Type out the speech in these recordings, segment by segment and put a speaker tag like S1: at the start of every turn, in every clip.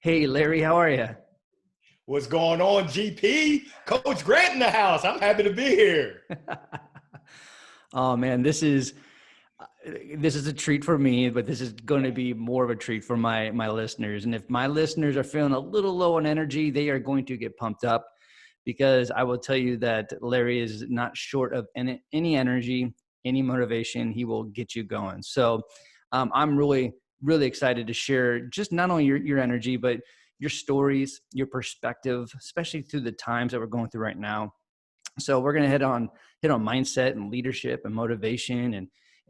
S1: Hey, Larry, how are you?
S2: What's going on, GP? Coach Grant in the house. I'm happy to be here.
S1: Oh man, this is a treat for me, but this is going to be more of a treat for my listeners. And if my listeners are feeling a little low on energy, they are going to get pumped up because I will tell you that Larry is not short of any energy, any motivation. He will get you going. So I'm really excited to share just not only your energy, but your stories, your perspective, especially through the times that we're going through right now. So we're going to hit on mindset and leadership and motivation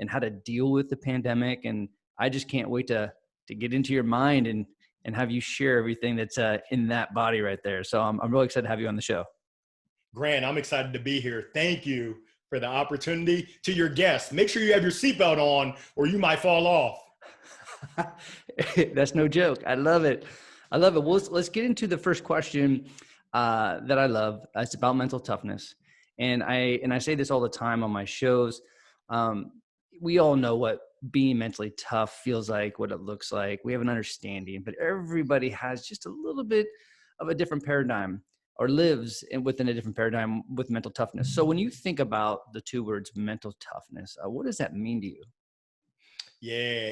S1: and how to deal with the pandemic. And I just can't wait to get into your mind and have you share everything that's in that body right there. So I'm really excited to have you on the show.
S2: Grant, I'm excited to be here. Thank you for the opportunity. To your guests, make sure you have your seatbelt on or you might fall off.
S1: That's no joke. I love it. I love it. Well, let's get into the first question that I love. It's about mental toughness. And I say this all the time on my shows. Um, we all know what being mentally tough feels like, what it looks like. We have an understanding, but everybody has just a little bit of a different paradigm or lives within a different paradigm with mental toughness. So when you think about the two words mental toughness, what does that mean to you?
S2: Yeah,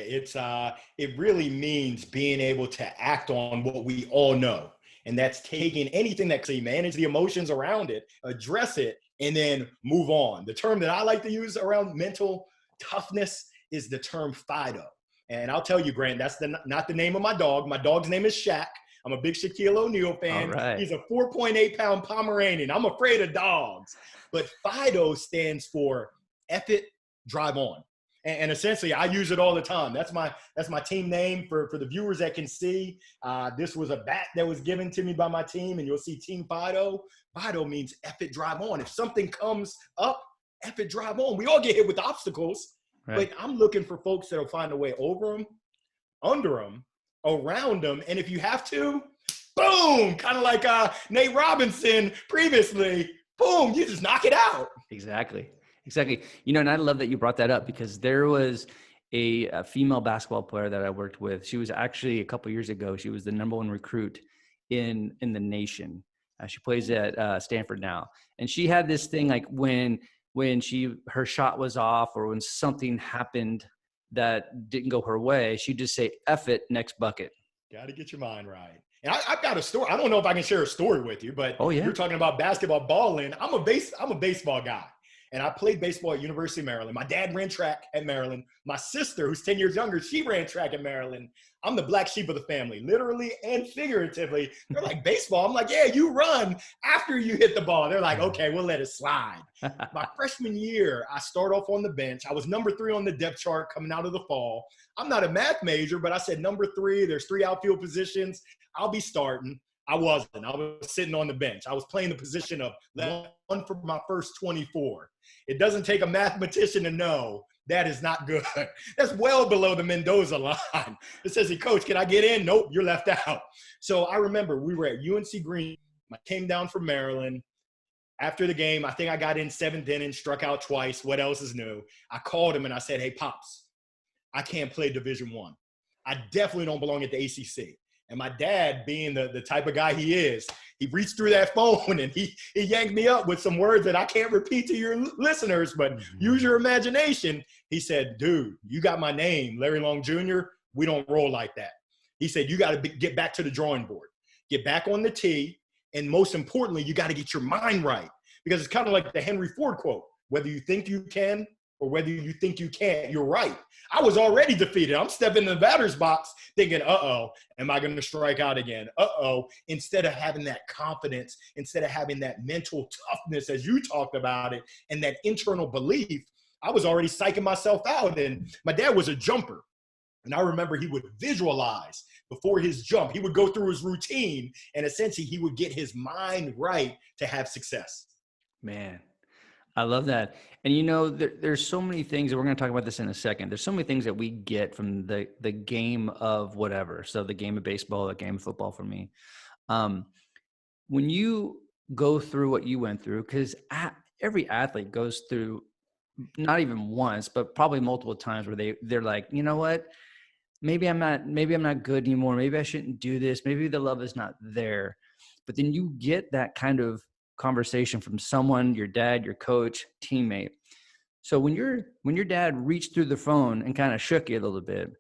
S2: it really means being able to act on what we all know. And that's taking anything that can manage the emotions around it, address it, and then move on. The term that I like to use around mental toughness is the term Fido. And I'll tell you, Grant, that's not the name of my dog. My dog's name is Shaq. I'm a big Shaquille O'Neal
S1: All
S2: fan.
S1: right.
S2: He's a 4.8-pound Pomeranian. I'm afraid of dogs. But Fido stands for F it, drive on. And essentially, I use it all the time. That's my team name for the viewers that can see. This was a bat that was given to me by my team, and you'll see Team Fido. Fido means F it, drive on. If something comes up, F it, drive on. We all get hit with obstacles,
S1: Right.
S2: but I'm looking for folks that'll find a way over them, under them, around them, and if you have to, boom, kind of like Nate Robinson previously, boom, you just knock it out.
S1: Exactly. And I love that you brought that up because there was a female basketball player that I worked with. She was actually a couple of years ago. She was the number one recruit in the nation. She plays at Stanford now, and she had this thing like when her shot was off or when something happened that didn't go her way, she'd just say "F it, next bucket."
S2: Got to get your mind right. And I've got a story. I don't know if I can share a story with you, but
S1: Oh yeah.
S2: you're talking about basketball balling. I'm a baseball guy. And I played baseball at University of Maryland. My dad ran track at Maryland. My sister, who's 10 years younger, she ran track at Maryland. I'm the black sheep of the family, literally and figuratively. They're like, baseball? I'm like, yeah, you run after you hit the ball. They're like, okay, we'll let it slide. My freshman year, I start off on the bench. I was number 3 on the depth chart coming out of the fall. I'm not a math major, but I said number 3, there's 3 outfield positions. I'll be starting. I wasn't. I was sitting on the bench. I was playing the position of one for my first 24. It doesn't take a mathematician to know that is not good. That's well below the Mendoza line. It says, hey, coach, can I get in? Nope, you're left out. So I remember we were at UNC Green. I came down from Maryland. After the game, I think I got in 7th inning, struck out twice. What else is new? I called him and I said, hey, Pops, I can't play Division I. I definitely don't belong at the ACC. And my dad, being the type of guy he is, he reached through that phone and he yanked me up with some words that I can't repeat to your listeners, but use your imagination. He said, dude, you got my name, Larry Long Jr. We don't roll like that. He said, you got to get back to the drawing board, get back on the tee. And most importantly, you got to get your mind right, because it's kind of like the Henry Ford quote, whether you think you can or whether you think you can't, you're right. I was already defeated. I'm stepping in the batter's box thinking, uh-oh, am I going to strike out again? Uh-oh. Instead of having that confidence, instead of having that mental toughness, as you talked about it, and that internal belief, I was already psyching myself out. And my dad was a jumper. And I remember he would visualize before his jump. He would go through his routine, and essentially he would get his mind right to have success.
S1: Man, I love that. And there's so many things, and we're going to talk about this in a second. There's so many things that we get from the game of whatever. So the game of baseball, the game of football for me. When you go through what you went through, because every athlete goes through not even once, but probably multiple times where they're like, you know what? maybe I'm not good anymore. Maybe I shouldn't do this. Maybe the love is not there. But then you get that kind of conversation from someone, your dad, your coach, teammate. So when your dad reached through the phone and kind of shook you a little bit,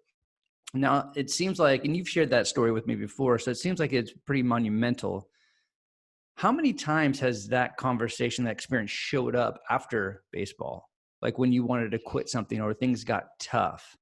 S1: now it seems like, and you've shared that story with me before, so it seems like it's pretty monumental. How many times has that conversation, that experience showed up after baseball? Like when you wanted to quit something or things got tough?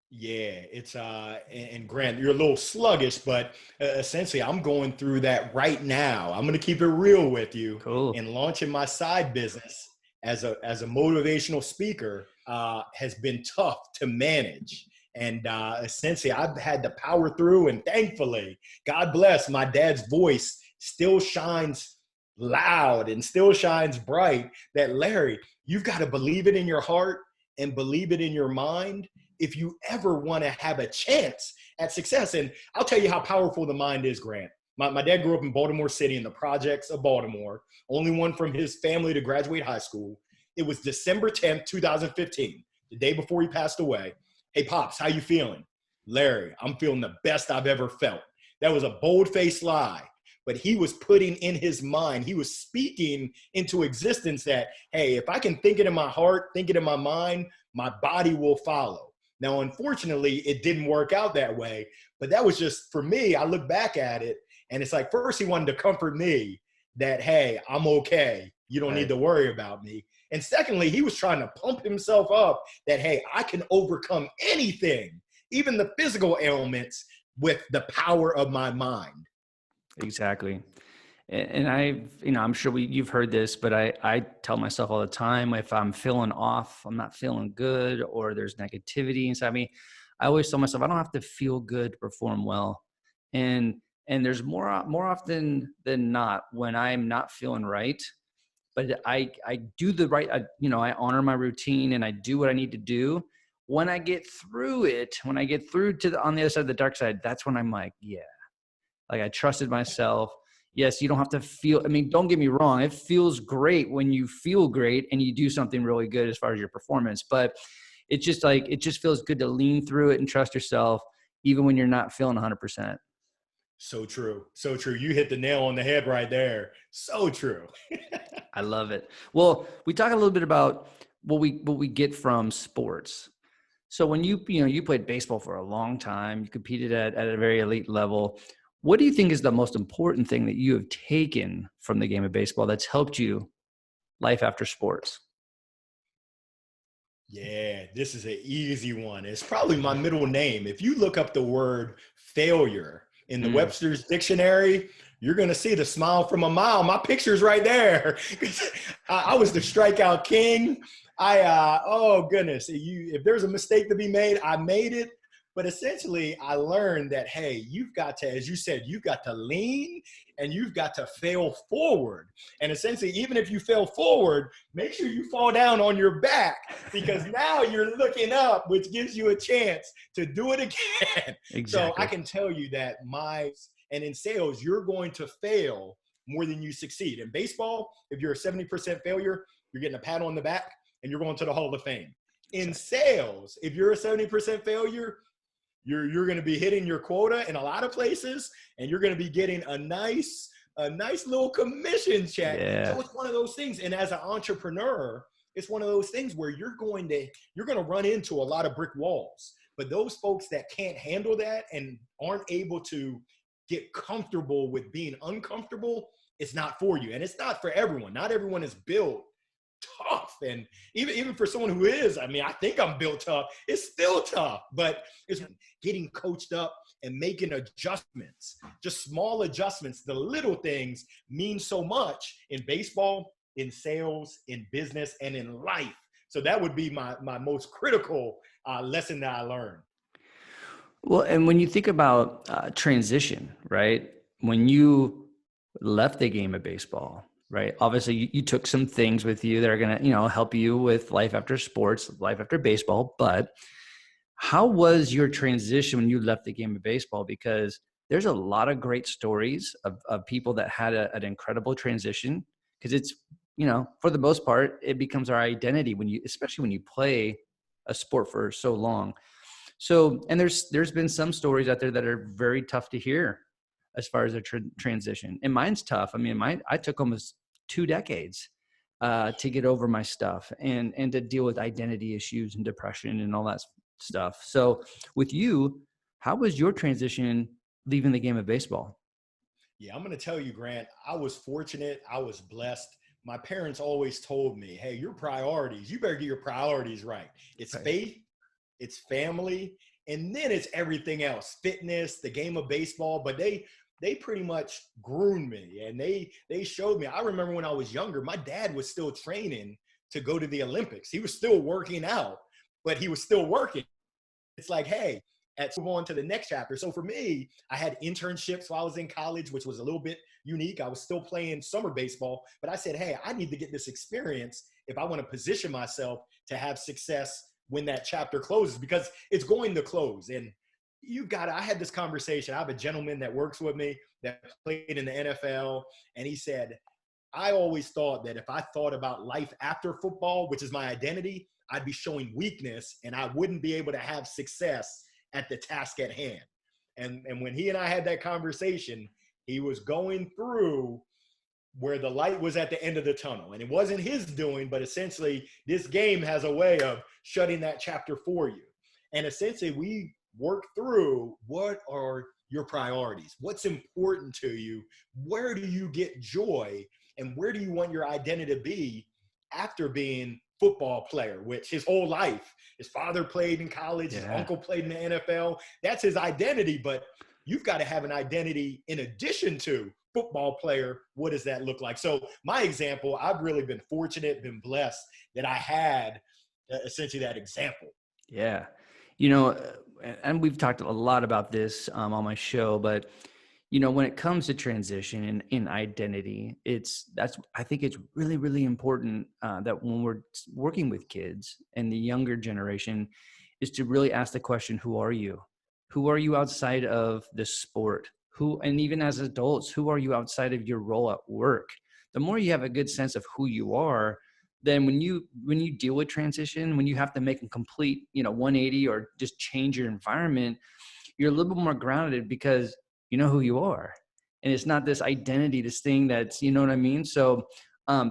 S2: Yeah, it's and Grant, you're a little sluggish, but essentially I'm going through that right now. I'm going to keep it real with you.
S1: Cool.
S2: And launching my side business as a motivational speaker has been tough to manage. And essentially I've had to power through, and thankfully, God bless, my dad's voice still shines loud and still shines bright, that Larry, you've got to believe it in your heart and believe it in your mind if you ever want to have a chance at success. And I'll tell you how powerful the mind is, Grant. My dad grew up in Baltimore City in the projects of Baltimore, only one from his family to graduate high school. It was December 10th, 2015, the day before he passed away. Hey, Pops, how you feeling? Larry, I'm feeling the best I've ever felt. That was a bold-faced lie, but he was putting in his mind, he was speaking into existence that, hey, if I can think it in my heart, think it in my mind, my body will follow. Now, unfortunately, it didn't work out that way, but that was just, for me, I look back at it, and it's like, first he wanted to comfort me that, hey, I'm okay. You don't need
S1: Right.
S2: to worry about me. And secondly, he was trying to pump himself up that, hey, I can overcome anything, even the physical ailments, with the power of my mind.
S1: Exactly. And I'm sure you've heard this, but I tell myself all the time, if I'm feeling off, I'm not feeling good, or there's negativity inside me, I always tell myself, I don't have to feel good to perform well. And, and there's more often than not when I'm not feeling right, but I do the right, I honor my routine and I do what I need to do. When I get through it, when I get through on the other side of the dark side, that's when I'm like, yeah, like I trusted myself. Yes, you don't have to feel, I mean, don't get me wrong. It feels great when you feel great and you do something really good as far as your performance, but it's just like, it just feels good to lean through it and trust yourself, even when you're not feeling 100%.
S2: So true. So true. You hit the nail on the head right there. So true.
S1: I love it. Well, we talk a little bit about what we get from sports. So when you played baseball for a long time, you competed at a very elite level. What do you think is the most important thing that you have taken from the game of baseball that's helped you life after sports?
S2: Yeah, this is an easy one. It's probably my middle name. If you look up the word failure in the
S1: Mm,
S2: Webster's dictionary, you're going to see the smile from a mile. My picture's right there. I was the strikeout king. Oh goodness. If there's a mistake to be made, I made it. But essentially, I learned that, hey, you've got to, as you said, you've got to lean and you've got to fail forward. And essentially, even if you fail forward, make sure you fall down on your back, because now you're looking up, which gives you a chance to do it again. So I
S1: exactly.
S2: can tell you that and in sales, you're going to fail more than you succeed. In baseball, if you're a 70% failure, you're getting a pat on the back and you're going to the Hall of Fame. In
S1: Exactly.
S2: sales, if you're a 70% failure, you're going to be hitting your quota in a lot of places, and you're going to be getting a nice little commission check.
S1: Yeah.
S2: So it's one of those things. And as an entrepreneur, it's one of those things where you're going to run into a lot of brick walls. But those folks that can't handle that and aren't able to get comfortable with being uncomfortable, it's not for you. And it's not for everyone. Not everyone is built tough. And even for someone who is, I mean, I think I'm built tough, it's still tough. But it's getting coached up and making adjustments, just small adjustments. The little things mean so much in baseball, in sales, in business, and in life. So that would be my most critical lesson that I learned.
S1: Well, and when you think about transition, right? When you left the game of baseball, right? Obviously, you took some things with you that are going to, help you with life after sports, life after baseball. But how was your transition when you left the game of baseball? Because there's a lot of great stories of people that had an incredible transition. Because it's, for the most part, it becomes our identity especially when you play a sport for so long. So, and there's been some stories out there that are very tough to hear as far as a transition. And mine's tough. I mean, I took almost 2 decades to get over my stuff and to deal with identity issues and depression and all that stuff. So with you, how was your transition leaving the game of baseball?
S2: Yeah, I'm going to tell you, Grant, I was fortunate. I was blessed. My parents always told me, hey, your priorities, you better get your priorities right. It's
S1: Right.
S2: faith, it's family, and then it's everything else, fitness, the game of baseball. But they pretty much groomed me, and they showed me. I remember when I was younger, my dad was still training to go to the Olympics. He was still working out, but he was still working. It's like, hey, let's move on to the next chapter. So for me, I had internships while I was in college, which was a little bit unique. I was still playing summer baseball, but I said, hey, I need to get this experience if I want to position myself to have success when that chapter closes, because it's going to close. And I had this conversation. I have a gentleman that works with me that played in the NFL, and he said, I always thought that if I thought about life after football, which is my identity, I'd be showing weakness and I wouldn't be able to have success at the task at hand. And when he and I had that conversation, he was going through where the light was at the end of the tunnel. And it wasn't his doing, but essentially this game has a way of shutting that chapter for you. And essentially we work through, what are your priorities? What's important to you? Where do you get joy? And where do you want your identity to be after being football player, which his whole life, his father played in college, his
S1: Yeah.
S2: uncle played in the NFL. That's his identity. But you've got to have an identity in addition to football player. What does that look like? So my example, I've really been fortunate, been blessed that I had essentially that example.
S1: Yeah. You know, and we've talked a lot about this on my show, but when it comes to transition in identity, I think it's really, really important that when we're working with kids and the younger generation is to really ask the question, who are you? Who are you outside of the sport? And even as adults, who are you outside of your role at work? The more you have a good sense of who you are, then when you deal with transition, when you have to make a complete 180 or just change your environment, you're a little bit more grounded because you know who you are, and it's not this identity, this thing that's, you know what I mean? So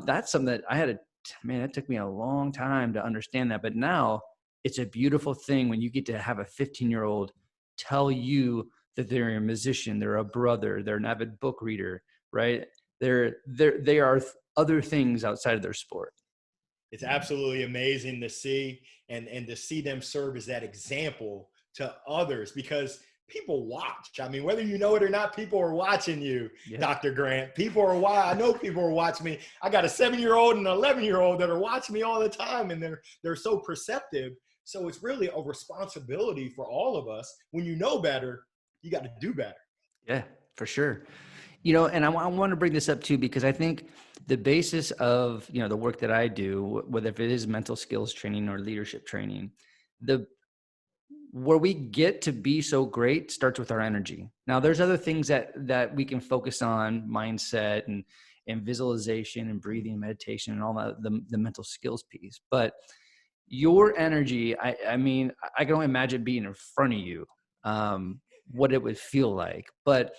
S1: that's something that it took me a long time to understand that, but now it's a beautiful thing when you get to have a 15-year-old tell you that they're a musician, they're a brother, they're an avid book reader, right? They are other things outside of their sport.
S2: It's absolutely amazing to see, and to see them serve as that example to others, because people watch. I mean, whether you know it or not, people are watching you,
S1: Yeah.
S2: Dr. Grant. I know people are watching me. I got a 7-year-old and an 11-year-old that are watching me all the time, and they're so perceptive. So it's really a responsibility for all of us. When you know better, you got to do better.
S1: Yeah, for sure. And I want to bring this up too, because I think the basis of, the work that I do, whether if it is mental skills training or leadership training, where we get to be so great starts with our energy. Now there's other things that we can focus on, mindset and visualization and breathing, meditation, and all that, the mental skills piece. But your energy, I mean, I can only imagine being in front of you, what it would feel like. But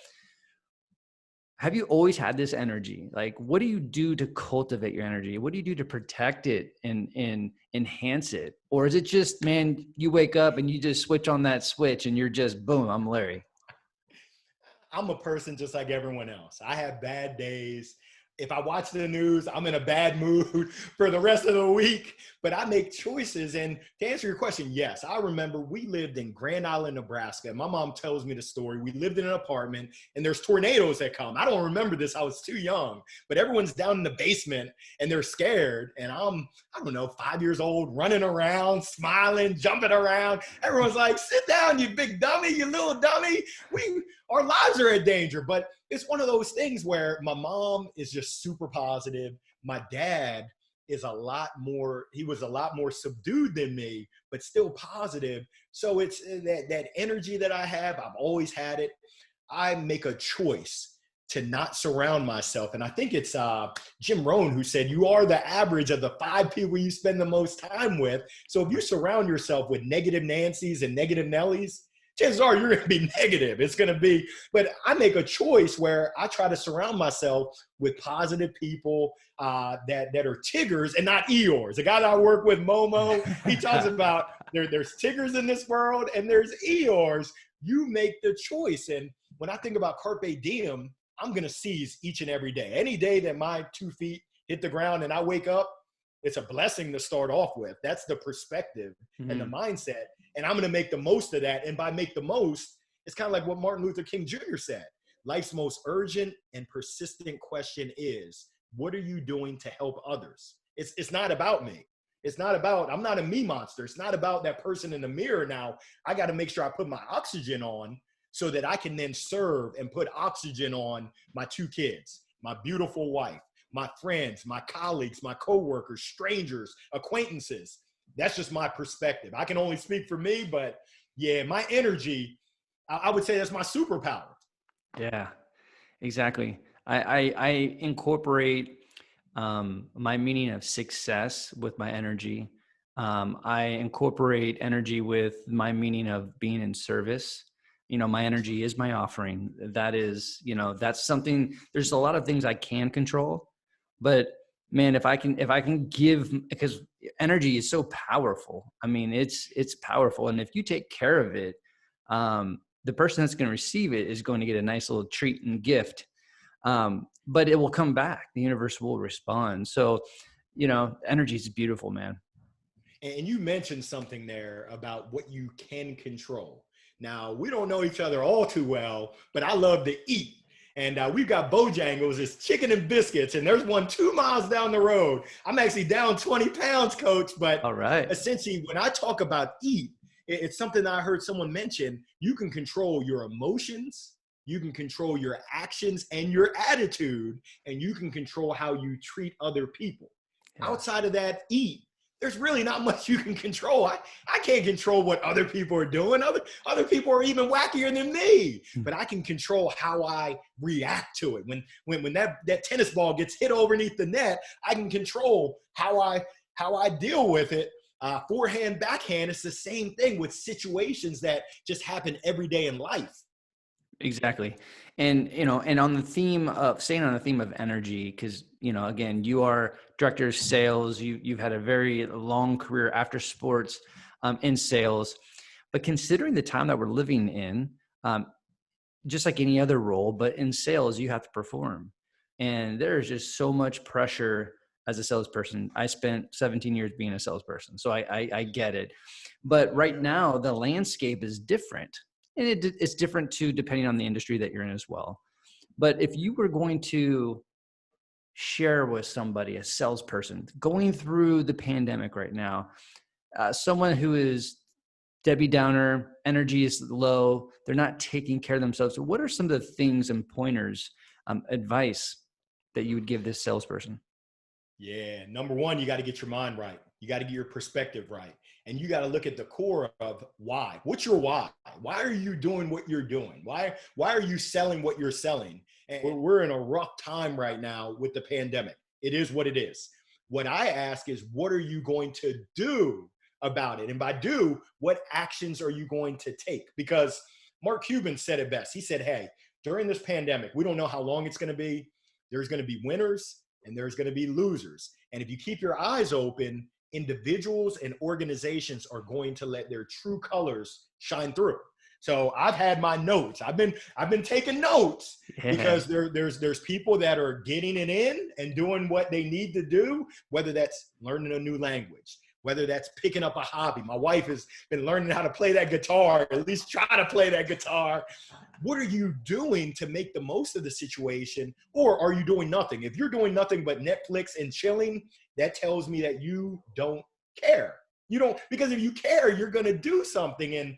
S1: have you always had this energy? Like, what do you do to cultivate your energy? What do you do to protect it and enhance it? Or is it just, man, you wake up and you just switch on that switch and you're just, boom, I'm Larry?
S2: I'm a person just like everyone else. I have bad days. If I watch the news, I'm in a bad mood for the rest of the week, but I make choices. And to answer your question, yes, I remember we lived in Grand Island, Nebraska. My mom tells me the story. We lived in an apartment and there's tornadoes that come. I don't remember this. I was too young, but everyone's down in the basement and they're scared. And I don't know, 5 years old, running around, smiling, jumping around. Everyone's like, sit down, you big dummy, you little dummy. Our lives are in danger. But it's one of those things where my mom is just super positive. My dad is he was a lot more subdued than me, but still positive. So it's that energy that I have. I've always had it. I make a choice to not surround myself. And I think it's Jim Rohn who said, you are the average of the 5 people you spend the most time with. So if you surround yourself with negative Nancys and negative Nellies, chances are you're going to be negative. It's going to be, but I make a choice where I try to surround myself with positive people that are Tiggers and not Eeyores. The guy that I work with, Momo, he talks about there's Tiggers in this world and there's Eeyores. You make the choice. And when I think about Carpe Diem, I'm going to seize each and every day. Any day that my 2 feet hit the ground and I wake up, it's a blessing to start off with. That's the perspective and the mindset. And I'm going to make the most of that. And by make the most, it's kind of like what Martin Luther King Jr. said. Life's most urgent and persistent question is, what are you doing to help others? It's not about me. It's not about, I'm not a me monster. It's not about that person in the mirror now. I got to make sure I put my oxygen on so that I can then serve and put oxygen on my 2 kids, my beautiful wife, my friends, my colleagues, my coworkers, strangers, acquaintances. That's just my perspective. I can only speak for me, but yeah, my energy, I would say that's my superpower.
S1: Yeah, exactly. I incorporate my meaning of success with my energy. I incorporate energy with my meaning of being in service. My energy is my offering. That is, that's something, there's a lot of things I can control, but man, if I can give, because energy is so powerful. I mean, it's powerful. And if you take care of it, the person that's going to receive it is going to get a nice little treat and gift. But it will come back. The universe will respond. So, energy is beautiful, man.
S2: And you mentioned something there about what you can control. Now, we don't know each other all too well, but I love to eat. And we've got Bojangles, it's chicken and biscuits, and there's one 2 miles down the road. I'm actually down 20 pounds, Coach, but
S1: all right.
S2: Essentially, when I talk about eat, it's something that I heard someone mention. You can control your emotions, you can control your actions and your attitude, and you can control how you treat other people. Yeah. Outside of that, eat. There's really not much you can control. I can't control what other people are doing. Other people are even wackier than me, but I can control how I react to it. When that tennis ball gets hit underneath the net, I can control how I deal with it. Forehand, backhand, it's the same thing with situations that just happen every day in life.
S1: Exactly. And, and on the theme of staying on the theme of energy, because, again, you are director of sales, you've had a very long career after sports in sales, but considering the time that we're living in, just like any other role, but in sales, you have to perform. And there's just so much pressure as a salesperson. I spent 17 years being a salesperson, so I get it. But right now, the landscape is different. And it's different too, depending on the industry that you're in as well. But if you were going to share with somebody, a salesperson going through the pandemic right now, someone who is Debbie Downer, energy is low, they're not taking care of themselves. So what are some of the things and pointers, advice that you would give this salesperson?
S2: Yeah, number one, you got to get your mind right. You got to get your perspective right. And you got to look at the core of why. What's your why? Why are you doing what you're doing? Why are you selling what you're selling? And we're in a rough time right now with the pandemic. It is what it is. What I ask is, what are you going to do about it? And by do, what actions are you going to take? Because Mark Cuban said it best. He said, hey, during this pandemic, we don't know how long it's going to be. There's going to be winners and there's going to be losers. And if you keep your eyes open, individuals and organizations are going to let their true colors shine through. So I've had my notes. I've been taking notes because there's people that are getting it in and doing what they need to do, whether that's learning a new language, whether that's picking up a hobby. My wife has been learning how to play that guitar, at least try to play that guitar. What are you doing to make the most of the situation? Or are you doing nothing? If you're doing nothing but Netflix and chilling, that tells me that you don't care. You don't, because if you care, you're going to do something. And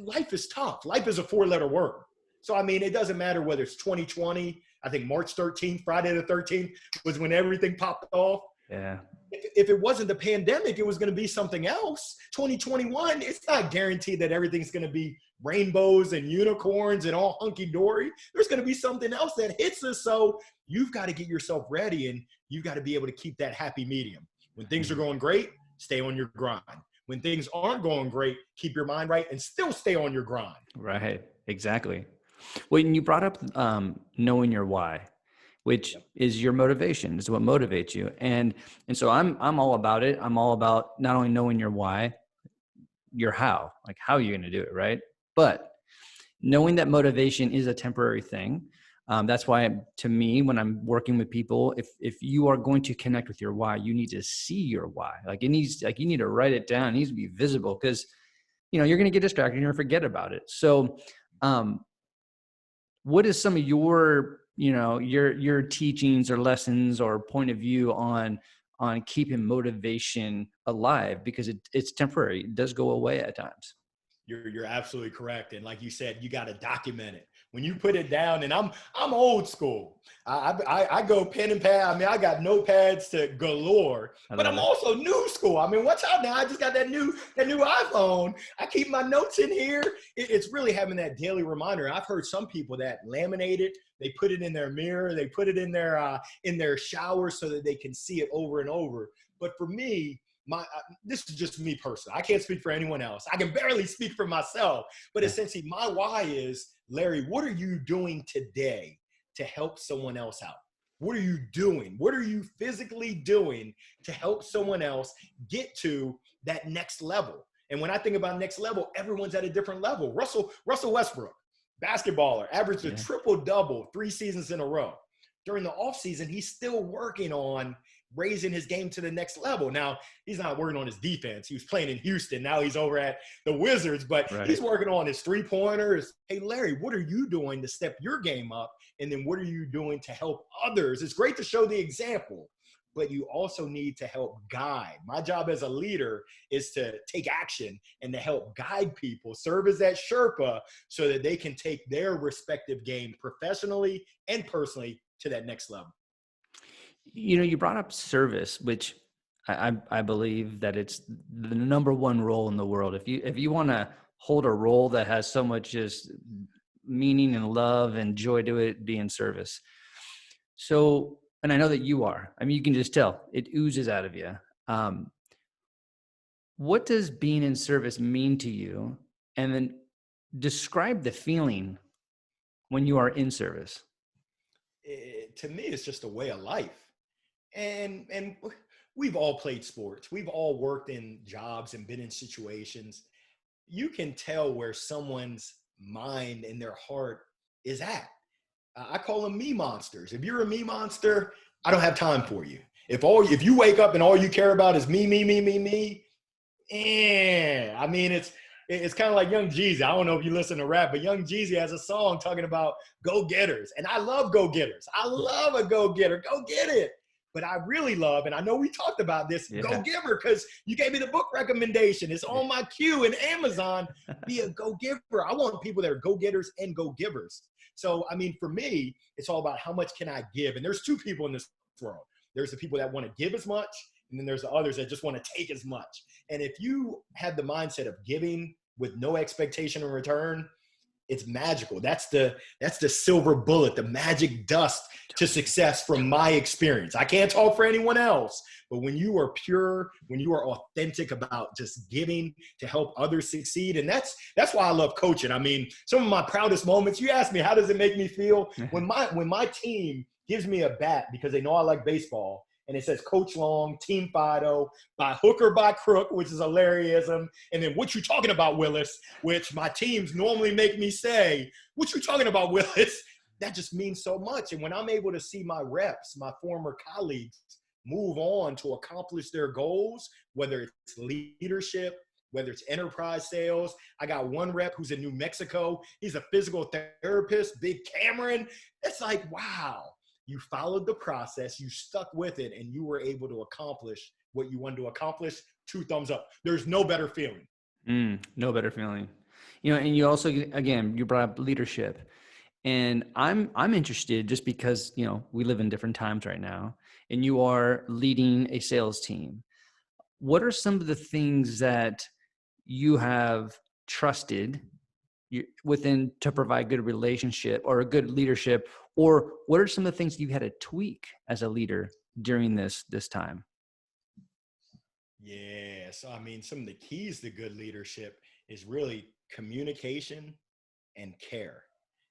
S2: life is tough. Life is a 4-letter word. So, I mean, it doesn't matter whether it's 2020. I think March 13th, Friday the 13th was when everything popped off.
S1: Yeah.
S2: If it wasn't the pandemic, it was going to be something else. 2021, it's not guaranteed that everything's going to be rainbows and unicorns and all hunky-dory. There's going to be something else that hits us. So you've got to get yourself ready, and you've got to be able to keep that happy medium. When things are going great, stay on your grind. When things aren't going great, keep your mind right and still stay on your grind.
S1: Right. Exactly. When you brought up knowing your why, which is your motivation, is what motivates you. And so I'm all about it. I'm all about not only knowing your why, your how, like how you're going to do it. Right. But knowing that motivation is a temporary thing. That's why, to me, when I'm working with people, if you are going to connect with your why, you need to see your why. Like you need to write it down. It needs to be visible, because, you're going to get distracted and you're going to forget about it. So, what is some of your, your teachings or lessons or point of view on keeping motivation alive? Because it's temporary. It does go away at times.
S2: You're absolutely correct. And like you said, you got to document it. When you put it down, and I'm old school. I go pen and pad. I mean, I got notepads to galore, but I'm also new school. I mean, what's out now? I just got that new iPhone. I keep my notes in here. It's really having that daily reminder. I've heard some people that laminate it. They put it in their mirror. They put it in their shower so that they can see it over and over. But for me, this is just me personally. I can't speak for anyone else. I can barely speak for myself. But essentially, my why is, Larry, what are you doing today to help someone else out? What are you doing? What are you physically doing to help someone else get to that next level? And when I think about next level, everyone's at a different level. Russell Westbrook, basketballer, averaged a triple-double 3 seasons in a row. During the offseason, he's still working on raising his game to the next level. Now, he's not working on his defense. He was playing in Houston. Now he's over at the Wizards, but he's working on his three-pointers. Hey, Larry, what are you doing to step your game up? And then what are you doing to help others? It's great to show the example, but you also need to help guide. My job as a leader is to take action and to help guide people, serve as that Sherpa, so that they can take their respective game professionally and personally to that next level.
S1: You brought up service, which I believe that it's the number one role in the world. If you want to hold a role that has so much just meaning and love and joy to it, be in service. So, and I know that you are. I mean, you can just tell it oozes out of you. What does being in service mean to you? And then describe the feeling when you are in service.
S2: To me, it's just a way of life. And we've all played sports. We've all worked in jobs and been in situations. You can tell where someone's mind and their heart is at. I call them me monsters. If you're a me monster, I don't have time for you. If you wake up and all you care about is me, I mean, it's kind of like Young Jeezy. I don't know if you listen to rap, but Young Jeezy has a song talking about go-getters. And I love go-getters. I love a go-getter. Go get it. But I really love, and I know we talked about this, go-giver, because you gave me the book recommendation. It's on my queue in Amazon. Be a go-giver. I want people that are go-getters and go-givers. So, I mean, for me, it's all about how much can I give? And there's two people in this world. There's the people that want to give as much, and then there's the others that just want to take as much. And if you have the mindset of giving with no expectation in return, it's magical. That's the silver bullet, the magic dust to success from my experience. I can't talk for anyone else, but when you are pure, when you are authentic about just giving to help others succeed, and that's why I love coaching. I mean, some of my proudest moments, you ask me, how does it make me feel? When my team gives me a bat because they know I like baseball, and it says Coach Long, Team Fido, by hook or by crook, which is hilariousm. And then, what you talking about, Willis? Which my teams normally make me say, what you talking about, Willis? That just means so much. And when I'm able to see my reps, my former colleagues, move on to accomplish their goals, whether it's leadership, whether it's enterprise sales. I got one rep who's in New Mexico. He's a physical therapist, Big Cameron. It's like, wow. You followed the process, you stuck with it, and you were able to accomplish what you wanted to accomplish. 2 thumbs up. There's no better feeling.
S1: No better feeling. And you also, again, you brought up leadership. And I'm interested just because, we live in different times right now, and you are leading a sales team. What are some of the things that you have trusted within to provide good relationship or a good leadership? Or what are some of the things you had to tweak as a leader during this time?
S2: Yeah. So, I mean, some of the keys to good leadership is really communication and care.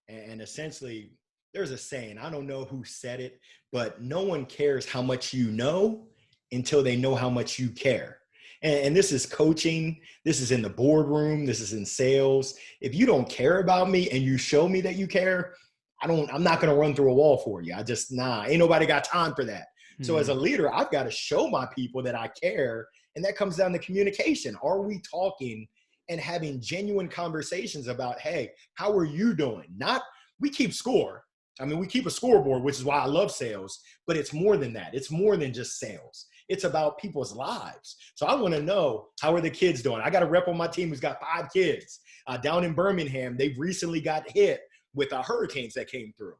S2: And essentially, there's a saying, I don't know who said it, but no one cares how much you know until they know how much you care. And this is coaching. This is in the boardroom. This is in sales. If you don't care about me and you show me that you care, I'm not going to run through a wall for you. Ain't nobody got time for that. So as a leader, I've got to show my people that I care. And that comes down to communication. Are we talking and having genuine conversations about, hey, how are you doing? Not, we keep score. I mean, we keep a scoreboard, which is why I love sales, but it's more than that. It's more than just sales. It's about people's lives. So I want to know, how are the kids doing? I got a rep on my team who's got 5 kids down in Birmingham. They've recently got hit with hurricanes that came through.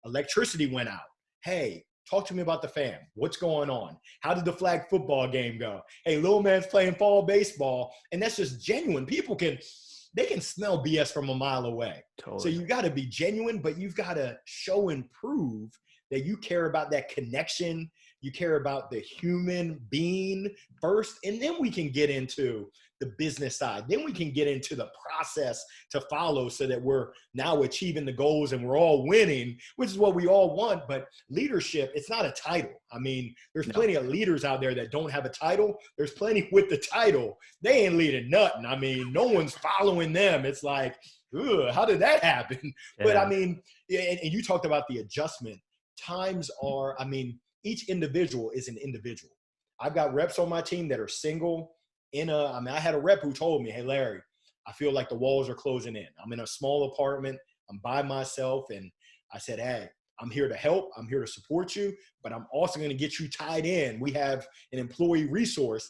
S2: Electricity went out. Hey, talk to me about the fam. What's going on? How did the flag football game go? Hey, little man's playing fall baseball. And that's just genuine. People can smell BS from a mile away. Totally. So you got to be genuine, but you've got to show and prove that you care about that connection. You care about the human being first, and then we can get into the business side. Then we can get into the process to follow so that we're now achieving the goals and we're all winning, which is what we all want. But leadership, it's not a title. I mean, there's plenty of leaders out there that don't have a title. There's plenty with the title. They ain't leading nothing. I mean, no one's following them. It's like, ugh, how did that happen? Yeah. But I mean, and you talked about the adjustment. Times are, I mean, each individual is an individual. I've got reps on my team that are single. I had a rep who told me, hey, Larry, I feel like the walls are closing in. I'm in a small apartment. I'm by myself. And I said, hey, I'm here to help. I'm here to support you, but I'm also going to get you tied in. We have an employee resource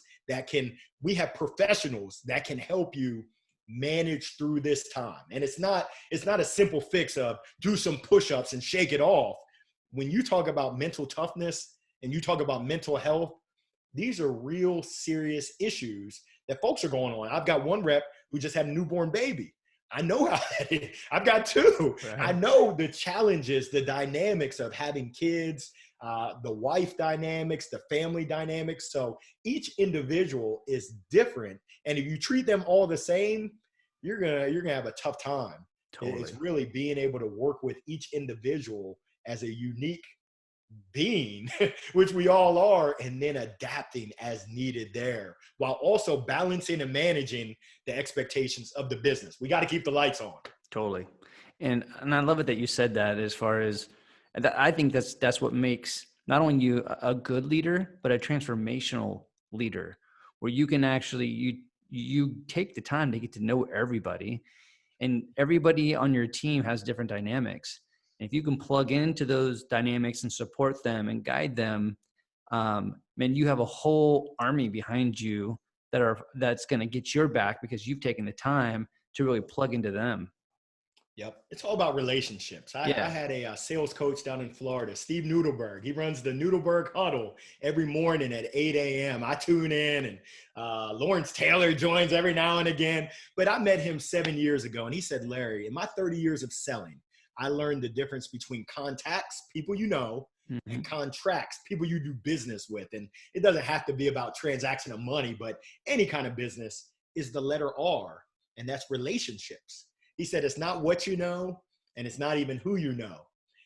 S2: we have professionals that can help you manage through this time. And it's not a simple fix of do some push-ups and shake it off. When you talk about mental toughness and you talk about mental health, these are real serious issues that folks are going on. I've got one rep who just had a newborn baby. I know how I've got 2. Right. I know the challenges, the dynamics of having kids, the wife dynamics, the family dynamics. So each individual is different. And if you treat them all the same, you're gonna have a tough time. Totally. It's really being able to work with each individual as a unique being, which we all are, and then adapting as needed there, while also balancing and managing the expectations of the business. We got to keep the lights on.
S1: Totally. And I love it that you said that, as far as I think that's what makes not only you a good leader, but a transformational leader, where you can actually, you take the time to get to know everybody, and everybody on your team has different dynamics. And if you can plug into those dynamics and support them and guide them, man, you have a whole army behind you that's going to get your back because you've taken the time to really plug into them.
S2: Yep. It's all about relationships. I had a sales coach down in Florida, Steve Noodleberg. He runs the Noodleberg Huddle every morning at 8 a.m. I tune in, and Lawrence Taylor joins every now and again. But I met him 7 years ago, and he said, Larry, in my 30 years of selling, I learned the difference between contacts, people you know, and contracts, people you do business with. And it doesn't have to be about transaction of money, but any kind of business is the letter R, and that's relationships. He said, it's not what you know, and it's not even who you know.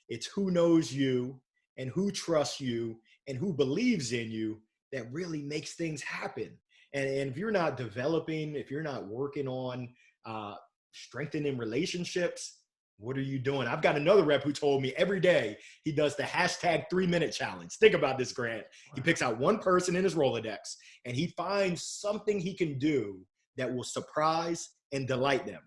S2: It's who knows you and who trusts you and who believes in you that really makes things happen. And if you're not developing, if you're not working on strengthening relationships, what are you doing? I've got another rep who told me every day he does the hashtag 3-minute challenge. Think about this, Grant. Wow. He picks out one person in his Rolodex, and he finds something he can do that will surprise and delight them.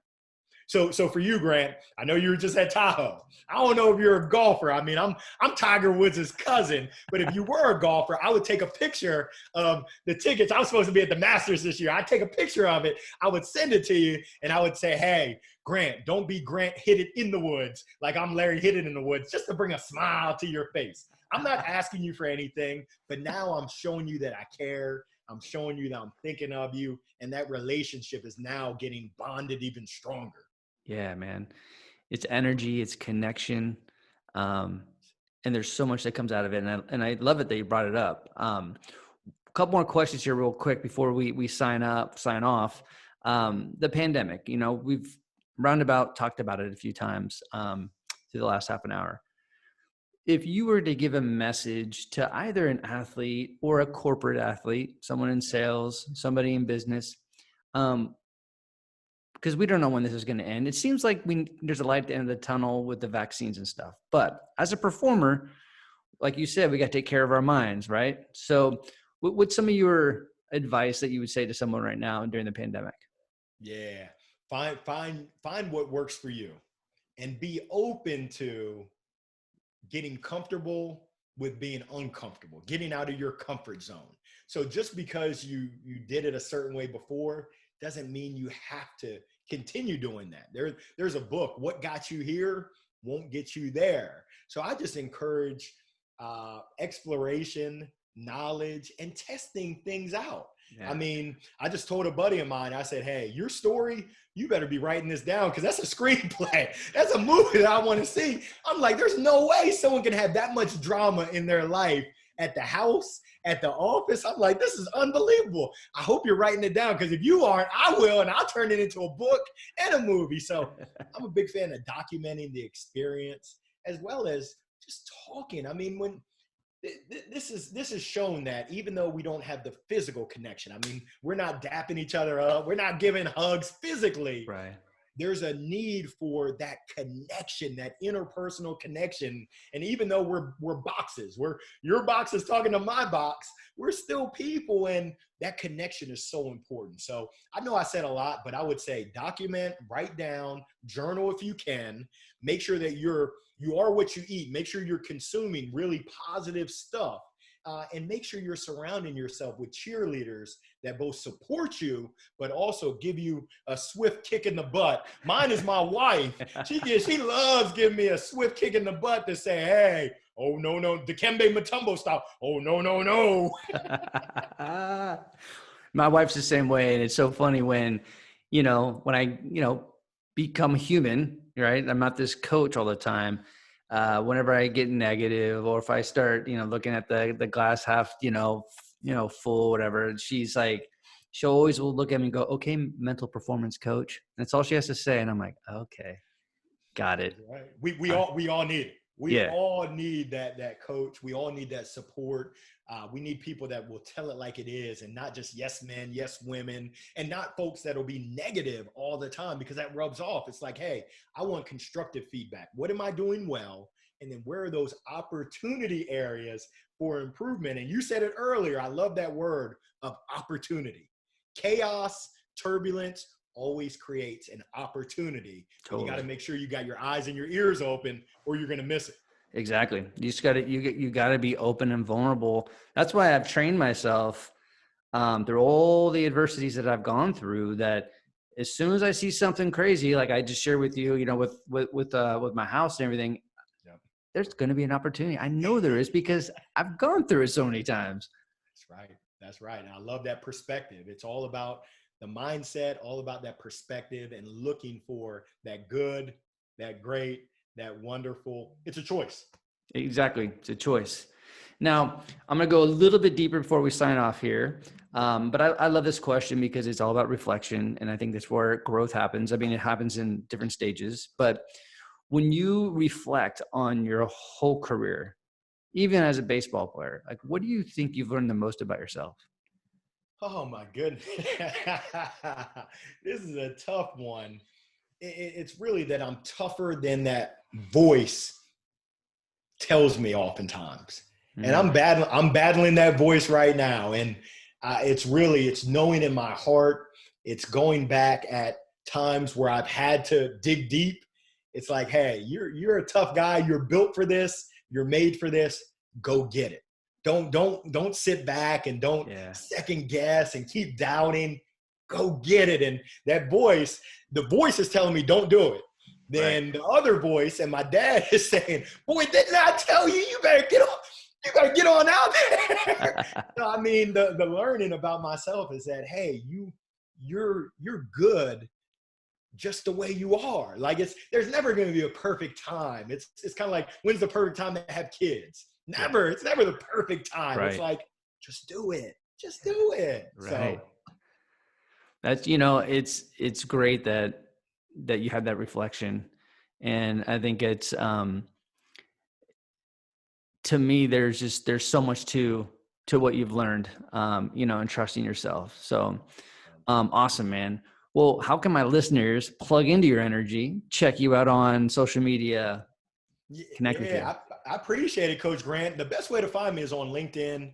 S2: So for you, Grant, I know you were just at Tahoe. I don't know if you're a golfer. I mean, I'm Tiger Woods' cousin, but if you were a golfer, I would take a picture of the tickets. I was supposed to be at the Masters this year. I'd take a picture of it. I would send it to you, and I would say, hey, Grant, don't be Grant hit it in the woods like I'm Larry hit it in the woods, just to bring a smile to your face. I'm not asking you for anything, but now I'm showing you that I care. I'm showing you that I'm thinking of you, and that relationship is now getting bonded even stronger.
S1: Yeah, man. It's energy, it's connection. Um, and there's so much that comes out of it. And I love it that you brought it up. A couple more questions here real quick before we sign off. The pandemic, we've roundabout talked about it a few times through the last half an hour. If you were to give a message to either an athlete or a corporate athlete, someone in sales, somebody in business, because we don't know when this is going to end. It seems like there's a light at the end of the tunnel with the vaccines and stuff. But as a performer, like you said, we got to take care of our minds, right? So what's some of your advice that you would say to someone right now during the pandemic?
S2: Yeah. Find what works for you and be open to getting comfortable with being uncomfortable, getting out of your comfort zone. So just because you did it a certain way before doesn't mean you have to continue doing that. There's a book, What Got You Here Won't Get You There. So I just encourage exploration, knowledge, and testing things out.
S1: Yeah.
S2: I mean, I just told a buddy of mine, I said, hey, your story, you better be writing this down because that's a screenplay. That's a movie that I want to see. I'm like, there's no way someone can have that much drama in their life at the house, at the office. I'm like, this is unbelievable. I hope you're writing it down because if you aren't, I will, and I'll turn it into a book and a movie. So I'm a big fan of documenting the experience as well as just talking. I mean, when this is shown that even though we don't have the physical connection, I mean, we're not dapping each other up, we're not giving hugs physically.
S1: Right.
S2: There's a need for that connection, that interpersonal connection. And even though we're boxes, your box is talking to my box, we're still people, and that connection is so important. So I know I said a lot, but I would say document, write down, journal if you can. Make sure that you are what you eat. Make sure you're consuming really positive stuff. And make sure you're surrounding yourself with cheerleaders that both support you, but also give you a swift kick in the butt. Mine is my wife. She loves giving me a swift kick in the butt to say, hey, oh, no, Dikembe Mutombo style. Oh, no.
S1: My wife's the same way. And it's so funny when I, become human, right? I'm not this coach all the time. Whenever I get negative, or if I start, looking at the glass half, full, whatever, she's like, she always will look at me and go, okay, mental performance coach. That's all she has to say. And I'm like, okay, got it.
S2: Right. We all need it. We
S1: Yeah.
S2: all need that coach. We all need that support. We need people that will tell it like it is, and not just yes men, yes women, and not folks that'll be negative all the time, because that rubs off. It's like, hey, I want constructive feedback. What am I doing well? And then where are those opportunity areas for improvement? And you said it earlier. I love that word of opportunity. Chaos, turbulence always creates an opportunity. Totally. You got to make sure you got your eyes and your ears open, or you're going to miss it.
S1: Exactly. You just got to, you got to be open and vulnerable. That's why I've trained myself through all the adversities that I've gone through, that as soon as I see something crazy, like I just shared with you, with my house and everything, yep, there's going to be an opportunity. I know there is, because I've gone through it so many times.
S2: That's right. And I love that perspective. It's all about the mindset, all about that perspective, and looking for that good, that great, that wonderful. It's a choice.
S1: Exactly. It's a choice. Now, I'm going to go a little bit deeper before we sign off here. But I love this question because it's all about reflection. And I think that's where growth happens. I mean, it happens in different stages. But when you reflect on your whole career, even as a baseball player, like, what do you think you've learned the most about yourself?
S2: Oh my goodness. This is a tough one. It's really that I'm tougher than that voice tells me oftentimes. Mm-hmm. And I'm battling that voice right now. And it's knowing in my heart, it's going back at times where I've had to dig deep. It's like, hey, you're a tough guy. You're built for this. You're made for this. Go get it. Don't sit back and don't second guess and keep doubting. Go get it. And that voice, the voice is telling me don't do it. Then the other voice, and my dad is saying, boy, didn't I tell you, you better get on out there. So, I mean, the learning about myself is that, hey, you're good just the way you are. Like there's never going to be a perfect time. It's kind of like, when's the perfect time to have kids? Never. It's never the perfect time. It's
S1: Right.
S2: like, just do it. Just do it.
S1: Right.
S2: So
S1: That's, it's great that you have that reflection. And I think it's, to me, there's so much to what you've learned, and trusting yourself. So, awesome, man. Well, how can my listeners plug into your energy, check you out on social media, connect with you?
S2: I appreciate it, Coach Grant. The best way to find me is on LinkedIn.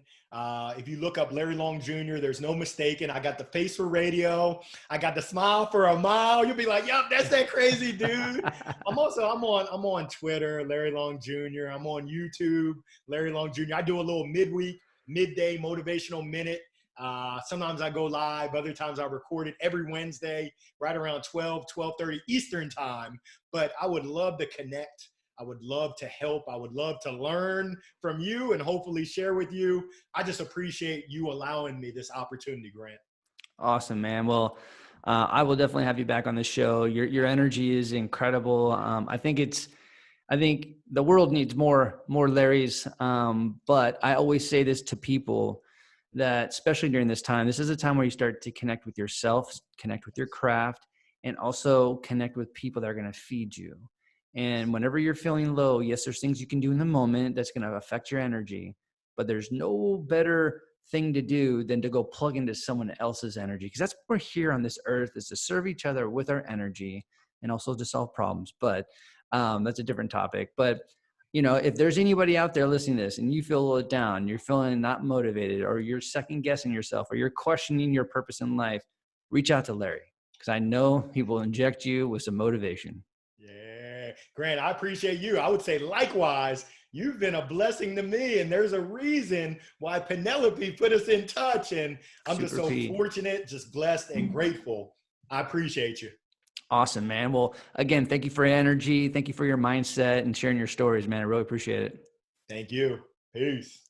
S2: If you look up Larry Long Jr., there's no mistaking. I got the face for radio. I got the smile for a mile. You'll be like, "Yep, that's that crazy dude." I'm on Twitter, Larry Long Jr. I'm on YouTube, Larry Long Jr. I do a little midday motivational minute. Sometimes I go live. Other times I record it every Wednesday, right around 12:30 Eastern time. But I would love to connect. I would love to help. I would love to learn from you and hopefully share with you. I just appreciate you allowing me this opportunity, Grant.
S1: Awesome, man. Well, I will definitely have you back on the show. Your energy is incredible. I think the world needs more Larrys. But I always say this to people, that especially during this time, this is a time where you start to connect with yourself, connect with your craft, and also connect with people that are going to feed you. And whenever you're feeling low, yes, there's things you can do in the moment that's going to affect your energy, but there's no better thing to do than to go plug into someone else's energy. Because that's what we're here on this earth, is to serve each other with our energy and also to solve problems. But that's a different topic. But if there's anybody out there listening to this and you feel a little down, you're feeling not motivated, or you're second guessing yourself, or you're questioning your purpose in life, reach out to Larry, because I know he will inject you with some motivation.
S2: Yeah, Grant, I appreciate you. I would say likewise, you've been a blessing to me, and there's a reason why Penelope put us in touch, and I'm just so fortunate, just blessed and grateful. I appreciate you.
S1: Awesome, man. Well, again, thank you for your energy. Thank you for your mindset and sharing your stories, man. I really appreciate it.
S2: Thank you. Peace.